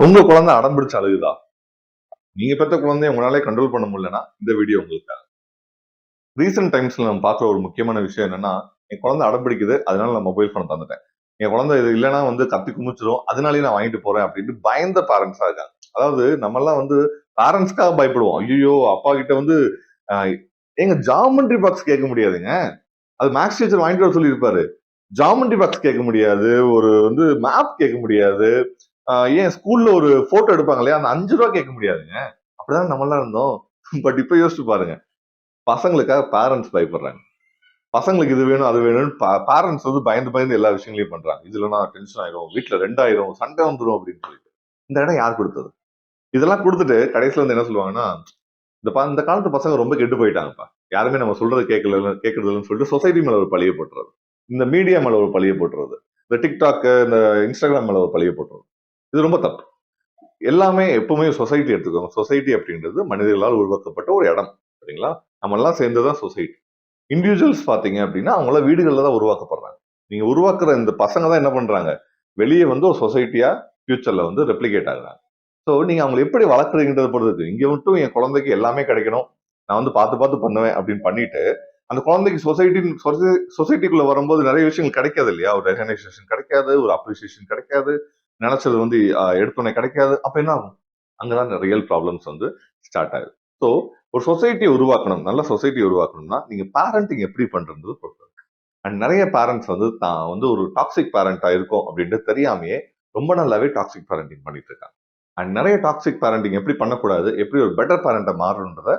உங்க குழந்தை அடம் பிடிச்சு அழுகுதா? நீங்க பெற்ற குழந்தைய உங்களாலே கண்ட்ரோல் பண்ண முடியலன்னா இந்த வீடியோ உங்களுக்கு. ரீசெண்ட் டைம்ஸ்ல நம்ம பார்க்குற ஒரு முக்கியமான விஷயம் என்னன்னா, என் குழந்தை அடம் பிடிக்குது, அதனால நான் மொபைல் ஃபோன் தந்துட்டேன். என் குழந்தை இது இல்லைன்னா வந்து கத்தி குமிச்சிரும், அதனாலயே நான் வாங்கிட்டு போறேன் அப்படின்னு பயந்த பேரண்ட்ஸா இருக்காங்க. அதாவது நம்மெல்லாம் வந்து பேரண்ட்ஸ்க்காக பயப்படுவோம். ஐயோ அப்பா கிட்ட வந்து எங்க ஜாமெண்ட்ரி பாக்ஸ் கேட்க முடியாதுங்க. அது மேக்ஸ் டீச்சர் வாங்கிட்டு வர சொல்லியிருப்பாரு. ஜாமெண்ட்ரி பாக்ஸ் கேட்க முடியாது, ஒரு வந்து மேப் கேட்க முடியாது. ஏன் ஸ்கூல்ல ஒரு போட்டோ எடுப்பாங்க இல்லையா, அந்த 5 ரூபா கேட்க முடியாதுங்க. அப்படிதான் நம்ம எல்லாம் இருந்தோம். பட் இப்ப யோசிச்சு பாருங்க, பசங்களுக்காக பேரண்ட்ஸ் பயப்படுறாங்க. பசங்களுக்கு இது வேணும் அது வேணும்னு பேரண்ட்ஸ் வந்து பயந்து பயந்து எல்லா விஷயங்களையும் பண்றாங்க. இதுல நான் டென்ஷன் ஆயிரும், வீட்டுல 2 ஆயிரும், சண்டை வந்துடும் அப்படின்னு சொல்லிட்டு. இந்த இடம் யார் கொடுத்தது? இதெல்லாம் கொடுத்துட்டு கடைசியில வந்து என்ன சொல்லுவாங்கன்னா, இந்த காலத்து பசங்க ரொம்ப கெட்டு போயிட்டாங்கப்பா, யாருமே நம்ம சொல்றது கேட்கறதுன்னு சொல்லிட்டு சொசைட்டி மேல ஒரு பழிய போட்டுறது, இந்த மீடியா மேல ஒரு பழிய போட்டுறது, இந்த டிக்டாக் இந்த இன்ஸ்டாகிராம் மேல ஒரு பழிய போட்டுறது. இது ரொம்ப தப்பு. எல்லாமே எப்பவுமே சொசைட்டி எடுத்துக்கோங்க. சொசைட்டி அப்படின்றது மனிதர்களால் உருவாக்கப்பட்ட ஒரு இடம், சரிங்களா? நம்ம எல்லாம் சேர்ந்துதான் சொசைட்டி. இண்டிவிஜுவல்ஸ் பாத்தீங்க அப்படின்னா அவங்கள வீடுகள்ல தான் உருவாக்கப்படுறாங்க. நீங்க உருவாக்குற இந்த பசங்க தான் என்ன பண்றாங்க, வெளியே வந்து ஒரு சொசைட்டியா ஃபியூச்சர்ல வந்து ரெப்ளிகேட் ஆகுறாங்க. ஸோ நீங்க அவங்களை எப்படி வளர்க்குறீங்கன்றத பொறுத்து. இங்க மட்டும் என் குழந்தைக்கு எல்லாமே கிடைக்கணும், நான் வந்து பார்த்து பார்த்து பண்ணுவேன் அப்படின்னு பண்ணிட்டு, அந்த குழந்தைக்கு சொசைட்டிக்குள்ள வரும்போது நிறைய விஷயங்கள் கிடைக்காது இல்லையா? ஒரு ரெகனைசேஷன் கிடைக்காது, ஒரு அப்ரிசியேஷன் கிடைக்காது, நினைச்சது வந்து எடுத்தோடனே கிடைக்காது. அப்ப என்ன ஆகும்? அங்கதான் ரியல் ப்ராப்ளம்ஸ் வந்து ஸ்டார்ட் ஆகுது. ஸோ ஒரு சொசைட்டியை உருவாக்கணும், நல்ல சொசைட்டி உருவாக்கணும்னா நீங்க பேரண்டிங் எப்படி பண்றது பொறுத்து. அண்ட் நிறைய பேரண்ட்ஸ் வந்து தான் வந்து ஒரு டாக்ஸிக் பேரண்டா இருக்கும் அப்படின்ட்டு தெரியாமையே ரொம்ப நல்லாவே டாக்ஸிக் பேரண்டிங் பண்ணிட்டு இருக்காங்க. அண்ட் நிறைய டாக்ஸிக் பேரண்டிங் எப்படி பண்ணக்கூடாது, எப்படி ஒரு பெட்டர் பேரண்டா மாறணுன்றத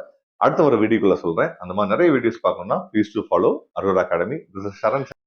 அடுத்த ஒரு வீடியோக்குள்ள சொல்றேன். அந்த மாதிரி நிறைய வீடியோஸ் பார்க்கணும்னா please do follow Aurora Academy. This is Charan.